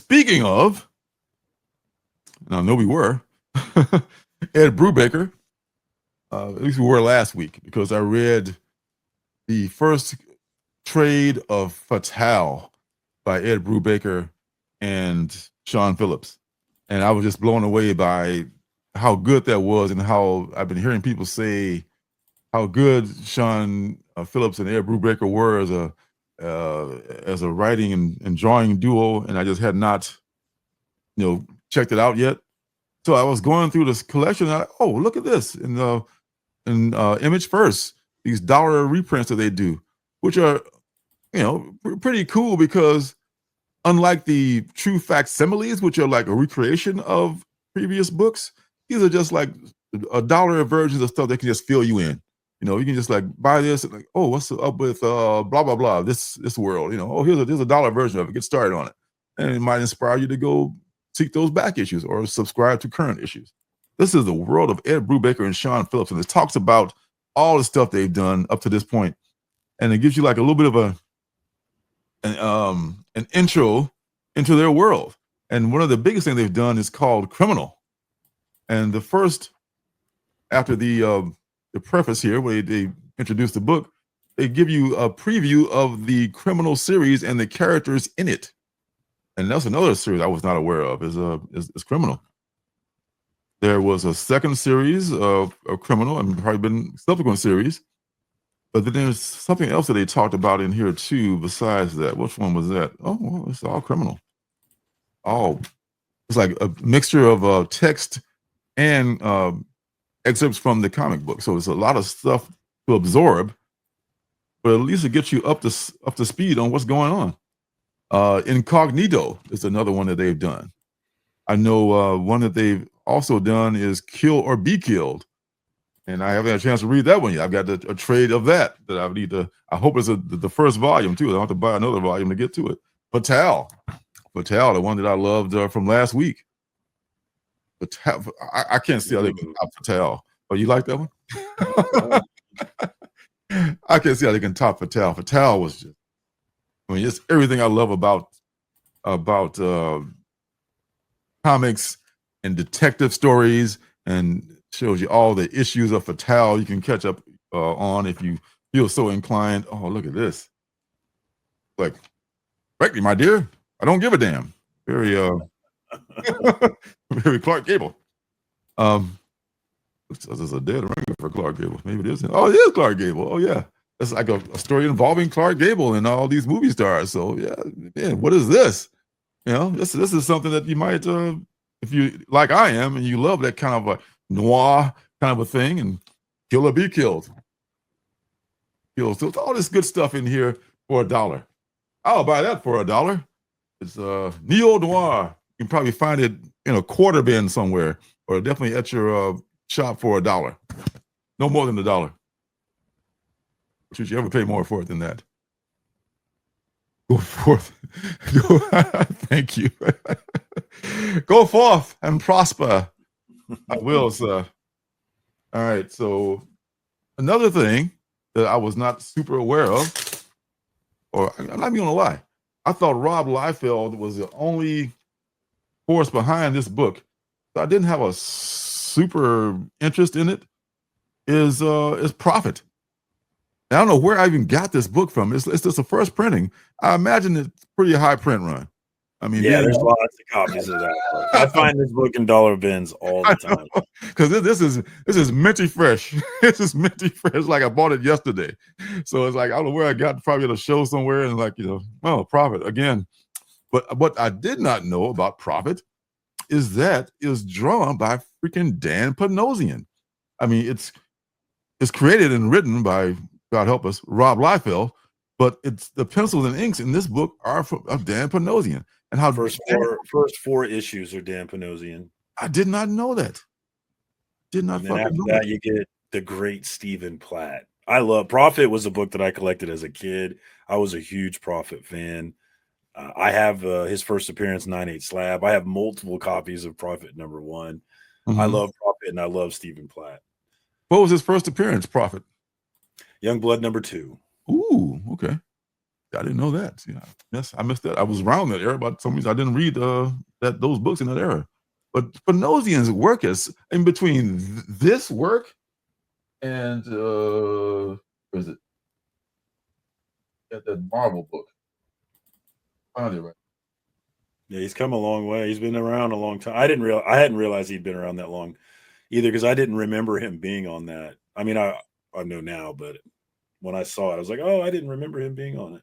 speaking of, and I know we were, Ed Brubaker, at least we were last week, because I read the first trade of Fatale by Ed Brubaker and Sean Phillips. And I was just blown away by how good that was, and how I've been hearing people say how good Sean Phillips and Ed Brubaker were as a writing and drawing duo, and I just had not, checked it out yet. So I was going through this collection, and look at this in Image First, these dollar reprints that they do, which are pretty cool, because unlike the true facsimiles, which are like a recreation of previous books, these are just like a dollar versions of stuff that can just fill you in. You can just like buy this and like, oh, what's up with blah blah blah, this world. Here's a dollar version of it. Get started on it, and it might inspire you to go seek those back issues or subscribe to current issues. This is the world of Ed Brubaker and Sean Phillips, and it talks about all the stuff they've done up to this point, and it gives you like a little bit of an intro into their world. And one of the biggest things they've done is called Criminal. And the first, after the preface here, where they introduce the book, they give you a preview of the Criminal series and the characters in it. And that's another series I was not aware of, is Criminal. There was a second series of Criminal, and probably been subsequent series. But then there's something else that they talked about in here too, besides that. Which one was that? Oh, well, it's all Criminal. Oh, it's like a mixture of text and excerpts from the comic book. So it's a lot of stuff to absorb, but at least it gets you up to speed on what's going on. Incognito is another one that they've done. I know one that they've also done is Kill or Be Killed. And I haven't had a chance to read that one yet. I've got a trade of that I need to. I hope it's the first volume too. I don't have to buy another volume to get to it. Fatale, the one that I loved from last week. Fatale, I can't see how they can top Fatale. Oh, you like that one? I can't see how they can top Fatale. Fatale was just, just everything I love about comics and detective stories, and shows you all the issues of Fatale you can catch up on if you feel so inclined. Oh, look at this. Like, frankly, my dear, I don't give a damn. Very very Clark Gable. This is a dead ringer for Clark Gable. Maybe it isn't. Oh, it is Clark Gable. Oh, yeah. It's like a story involving Clark Gable and all these movie stars. So, yeah, man, what is this? This is something that you might, if you, like I am, and you love that kind of a noir kind of a thing, and Kill or Be Killed. So it's all this good stuff in here for $1. I'll buy that for $1. It's neo noir. You can probably find it in a quarter bin somewhere, or definitely at your shop for $1. No more than $1. Should you ever pay more for it than that? Go forth. Thank you. Go forth and prosper. I will, sir. All right. So another thing that I was not super aware of, or I'm not even gonna lie, I thought Rob Liefeld was the only force behind this book. So I didn't have a super interest in it. Is Prophet. I don't know where I even got this book from. It's just the first printing. I imagine it's pretty high print run. I mean, yeah, there's lots of copies of that book. I find this book in dollar bins all the time. Because this is minty fresh. This is minty fresh, like I bought it yesterday. So it's like, I don't know where I got, probably at a show somewhere, and like, Prophet again. But what I did not know about Prophet is that it was drawn by freaking Dan Panosian. I mean, it's created and written by, God help us, Rob Liefeld, but it's the pencils and inks in this book are of Dan Panosian. And how first four issues are Dan Panosian. I did not know that. Did not. And then after that, you get the great Stephen Platt. I love Prophet. Was a book that I collected as a kid. I was a huge Prophet fan. I have his first appearance, 9/8 Slab. I have multiple copies of Prophet #1. Mm-hmm. I love Prophet and I love Stephen Platt. What was his first appearance, Prophet? Youngblood #2. Ooh, okay. I didn't know that. Yeah, yes, I missed that. I was around that era, but for some reason I didn't read those books in that era. But Panosian's work is in between this work and where is it? That Marvel book. Found it right. Yeah, he's come a long way. He's been around a long time. I hadn't realized he'd been around that long either, because I didn't remember him being on that. I mean, I know now, but when I saw it, I was like, oh, I didn't remember him being on it.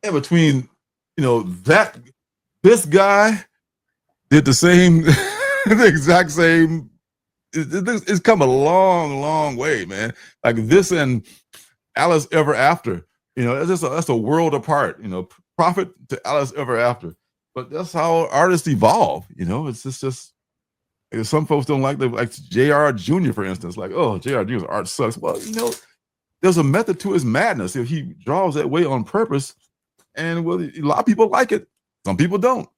Yeah, between this guy did the same, the exact same. It's come a long, long way, man. Like this and Alice Ever After. That's a world apart. Prophet to Alice Ever After. But that's how artists evolve. It's just some folks don't like J.R. Jr., for instance. Like, oh, J.R. Jr.'s art sucks. Well, there's a method to his madness. If he draws that way on purpose, and a lot of people like it, some people don't.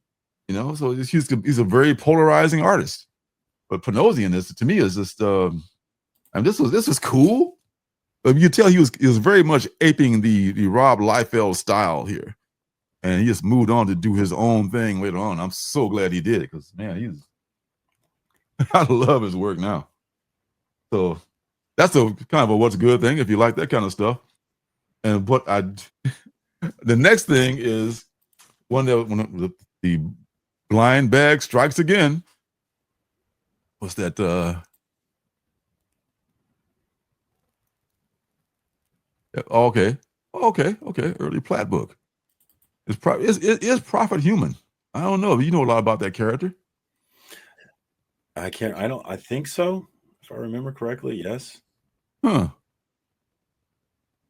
So he's a very polarizing artist. But Panosian to me is just, and this was cool. But you tell he was very much aping the Rob Liefeld style here, and he just moved on to do his own thing later on. I'm so glad he did it, because man, I love his work now. So that's a kind of a what's good thing if you like that kind of stuff. And the next thing is when the blind bag strikes again. What's that? Okay. Early Platt book. Is Prophet human? I don't know. You know a lot about that character. I think so. If I remember correctly, yes. Huh.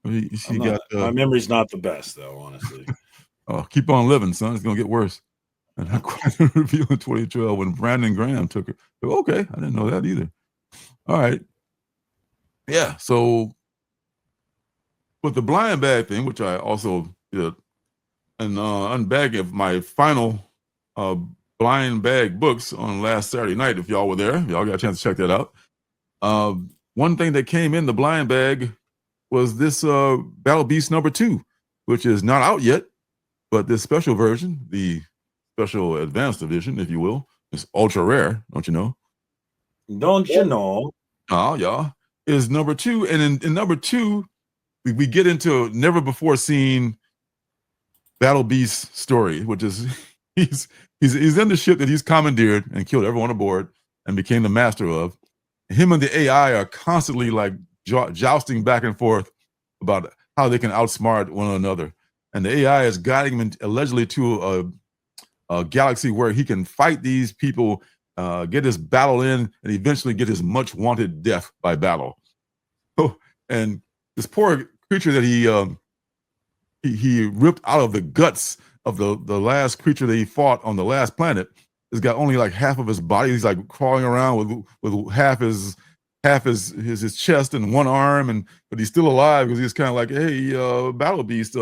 My memory's not the best, though, honestly. Oh, keep on living, son. It's gonna get worse. And I quite a review in 2012 when Brandon Graham took it. Okay, I didn't know that either. All right. Yeah. So with the blind bag thing, which I also did, and unbagging of my final blind bag books on last Saturday night. If y'all were there, y'all got a chance to check that out. One thing that came in the blind bag was this Battle Beast #2, which is not out yet, but this special version, the special advanced edition, if you will, is ultra rare. Don't you know? Don't you know? Oh, y'all, is #2, and in #2, we get into never before seen Battle Beast story, which is he's in the ship that he's commandeered and killed everyone aboard and became the master of. Him and the AI are constantly like jousting back and forth about how they can outsmart one another. And the AI is guiding him allegedly to a galaxy where he can fight these people, get his battle in, and eventually get his much wanted death by battle. Oh, and this poor creature that he ripped out of the guts of the last creature that he fought on the last planet has got only like half of his body. He's like crawling around with half his chest and one arm, but he's still alive because he's kind of like, hey, Battle Beast,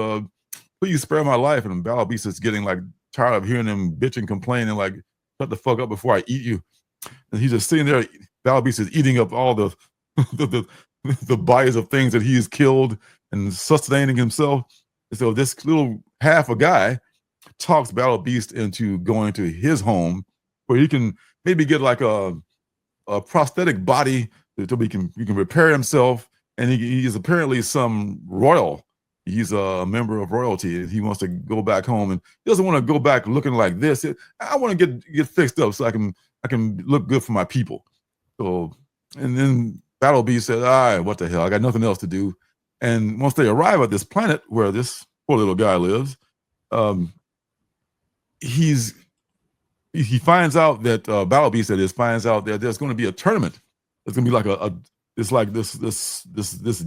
please spare my life. And Battle Beast is getting like tired of hearing him bitch and complain and like, shut the fuck up before I eat you. And he's just sitting there. Battle Beast is eating up all the bodies of things that he has killed and sustaining himself. And so this little half a guy talks Battle Beast into going to his home where he can maybe get like a prosthetic body so he can repair himself. And he is apparently some royal. He's a member of royalty. He wants to go back home, and he doesn't want to go back looking like this. I want to get fixed up so I can look good for my people. So, and then Battle Beast said, all right, what the hell? I got nothing else to do. And once they arrive at this planet where this poor little guy lives, he finds out that Battle Beast finds out that there's going to be a tournament. It's going to be like it's like this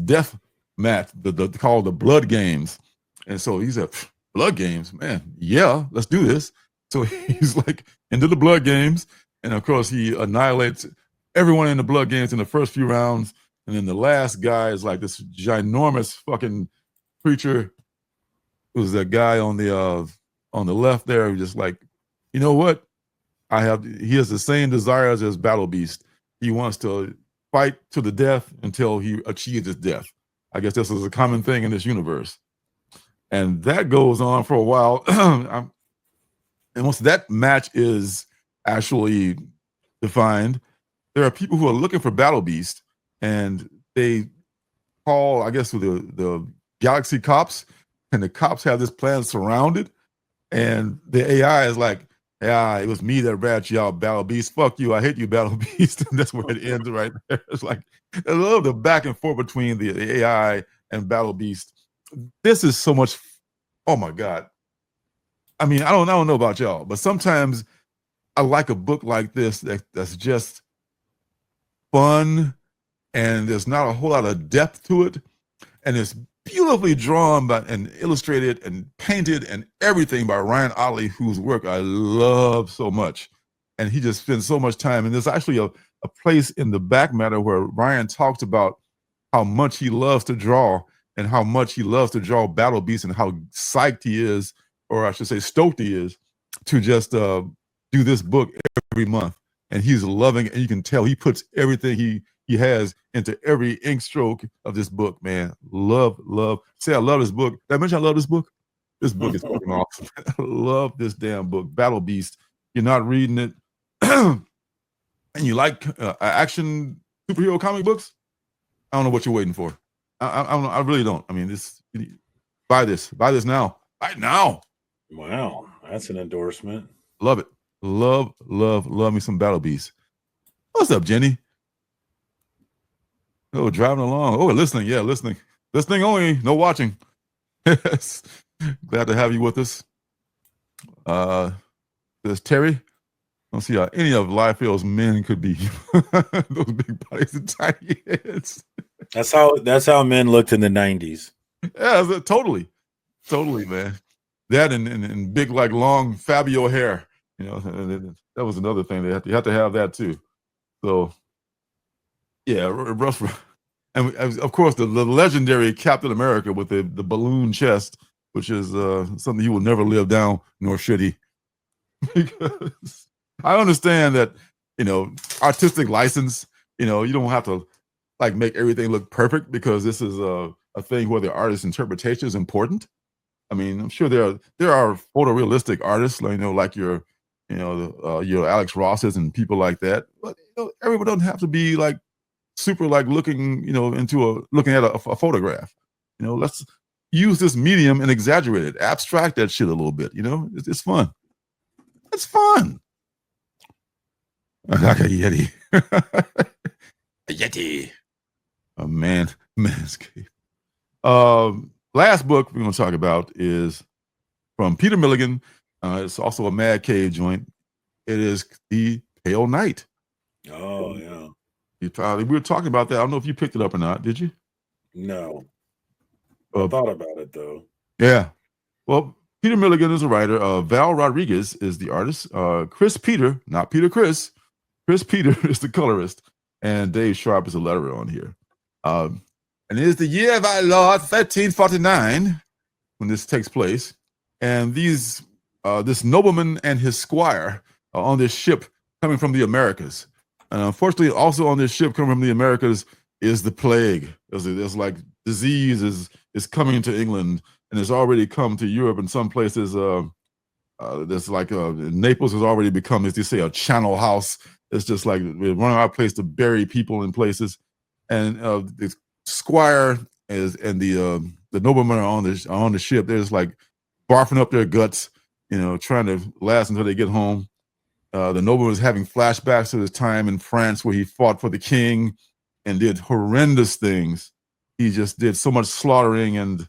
death match, called the Blood Games. And so he said, Blood Games, man, yeah, let's do this. So he's like into the Blood Games, and of course he annihilates everyone in the Blood Games in the first few rounds. And then the last guy is like this ginormous fucking creature. It was that guy on the left there, just like, you know what? He has the same desires as Battle Beast. He wants to fight to the death until he achieves his death. I guess this is a common thing in this universe. And that goes on for a while. And once that match is actually defined, there are people who are looking for Battle Beast, and they call, I guess, the Galaxy cops, and the cops have this plan surrounded, and the AI is like, "Yeah, it was me that ratted you out, Battle Beast. Fuck you, I hate you, Battle Beast." And that's where it ends right there. It's like I love the back and forth between the AI and Battle Beast. This is so much. Oh my god. I mean, I don't know about y'all, but sometimes I like a book like this that's just fun and there's not a whole lot of depth to it, and it's beautifully drawn by and illustrated and painted and everything by Ryan Otley, whose work I love so much. And he just spends so much time. And there's actually a place in the back matter where Ryan talks about how much he loves to draw and how much he loves to draw Battle Beasts and how psyched he is, or I should say stoked he is, to just do this book every month. And he's loving it. And you can tell he puts everything he has into every ink stroke of this book, man. Love. Say I love this book. Did I mention I love this book? This book is fucking awesome. I love this damn book, Battle Beast. You're not reading it, and you like action superhero comic books. I don't know what you're waiting for. I really don't. I mean, buy this now, right now. Wow, that's an endorsement. Love it. Love me some Battle Beast. What's up, Jenny? Oh, driving along. Oh, listening. Yeah, listening. Listening only, no watching. Yes. Glad to have you with us. There's Terry. I don't see how any of Liefeld's men could be. Those big bodies and tiny heads. That's how men looked in the 90s. Yeah, totally, man. That and big, like, long Fabio hair. You know, that was another thing. You have to have that too. So, yeah, rough. And of course, the legendary Captain America with the balloon chest, which is something he will never live down, nor should he. Because I understand that, artistic license, you don't have to like make everything look perfect, because this is a thing where the artist's interpretation is important. I mean, I'm sure there are photorealistic artists, like your Alex Rosses and people like that. But everyone doesn't have to be like super like looking, looking at a photograph. Let's use this medium and exaggerate it, abstract that shit a little bit. It's fun. It's fun. Like a Yeti. A Yeti. A manscape. Last book we're going to talk about is from Peter Milligan. It's also a Mad Cave joint. It is The Pale Knight. Oh, yeah. We were talking about that. I don't know if you picked it up or not. Did you? No. I thought about it, though. Yeah. Well, Peter Milligan is a writer. Val Rodriguez is the artist. Chris Peter, not Peter Chris. Chris Peter is the colorist. And Dave Sharp is a letterer on here. And it is the year of our Lord 1349 when this takes place. And this nobleman and his squire are on this ship coming from the Americas. And unfortunately, also on this ship coming from the Americas is the plague. There's like disease is coming into England, and it's already come to Europe. In some places, there's like Naples has already become, as they say, a channel house. It's just like we're running out of place to bury people in places. And the squire and the noblemen are on the ship. They're just like barfing up their guts, trying to last until they get home. The nobleman is having flashbacks to his time in France where he fought for the king and did horrendous things. He just did so much slaughtering and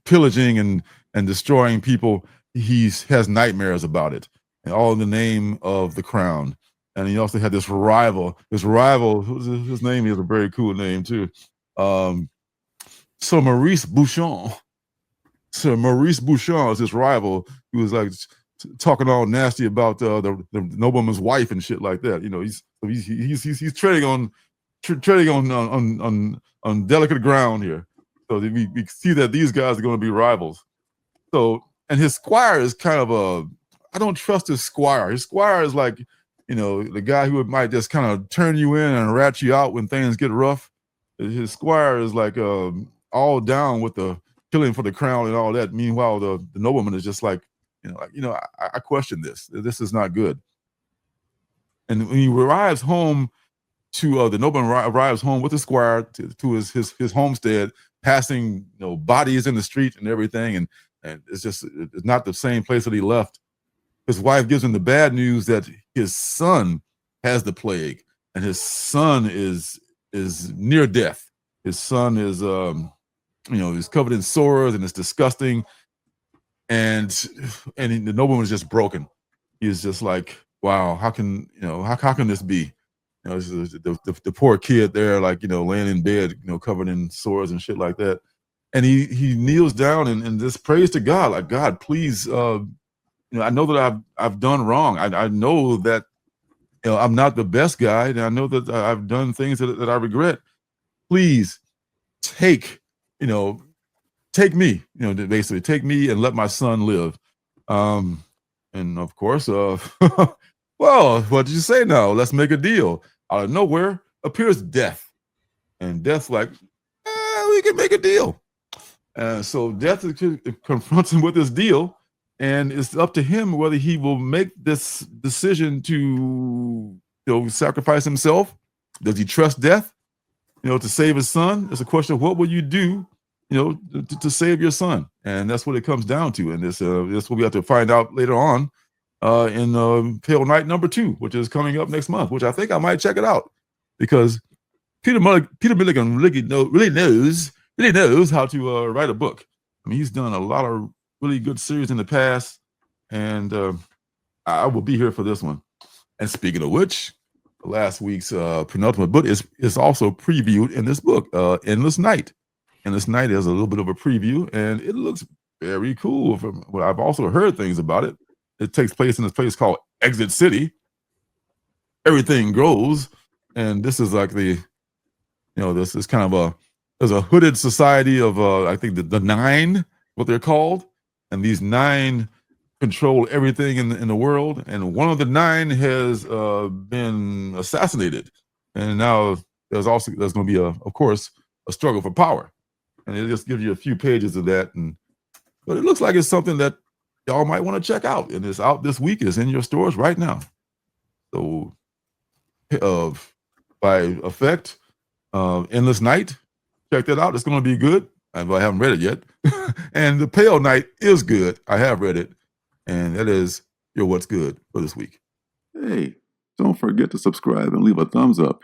pillaging and destroying people. He has nightmares about it, and all in the name of the crown. And he also had this rival. His name is a very cool name too. Sir Maurice Bouchon. Sir Maurice Bouchon is his rival. He was like talking all nasty about the nobleman's wife and shit like that. He's treading on delicate ground here. So we see that these guys are going to be rivals. So, and his squire is kind of I don't trust his squire. His squire is like, the guy who might just kind of turn you in and rat you out when things get rough. His squire is like all down with the killing for the crown and all that. Meanwhile, the nobleman is just like, I question this. This is not good. And when he arrives home to the nobleman arrives home with the squire to his homestead, passing bodies in the street and everything, and it's not the same place that he left. His wife gives him the bad news that his son has the plague, and his son is near death. His son is he's covered in sores and it's disgusting, and the nobleman is just broken. He's just like, wow, how can this be? The poor kid there, like, laying in bed, covered in sores and shit like that. And he kneels down and just prays to God, like, God, please, I know that I've done wrong. I know that I'm not the best guy, and I know that I've done things that I regret. Please take me, basically take me and let my son live. And of course, well, what did you say now? Let's make a deal. Out of nowhere appears Death. And Death's like, we can make a deal. So Death confronts him with this deal, and it's up to him whether he will make this decision to sacrifice himself. Does he trust Death, to save his son? It's a question of what will you do, to save your son? And that's what it comes down to. And this what we have to find out later on in Pale Knight #2, which is coming up next month, which I think I might check it out, because Peter Milligan really knows how to write a book. I mean, he's done a lot of really good series in the past, and I will be here for this one. And speaking of which, last week's penultimate book is also previewed in this book, Endless Night. Endless Night is a little bit of a preview, and it looks very cool. From what I've also heard things about it. It takes place in this place called Exit City. Everything grows, and this is like this is kind of there's a hooded society of I think the Nine, what they're called, and these 9 control everything in the world, and one of the 9 has been assassinated, and now there's going to be of course a struggle for power, and it just gives you a few pages of that, but it looks like it's something that y'all might want to check out, and it's out this week. It's in your stores right now. So by effect, Endless Night, check that out. It's going to be good. I haven't read it yet. And the Pale Knight is good. I have read it, and that is your What's Good for this week. Hey, don't forget to subscribe and leave a thumbs up.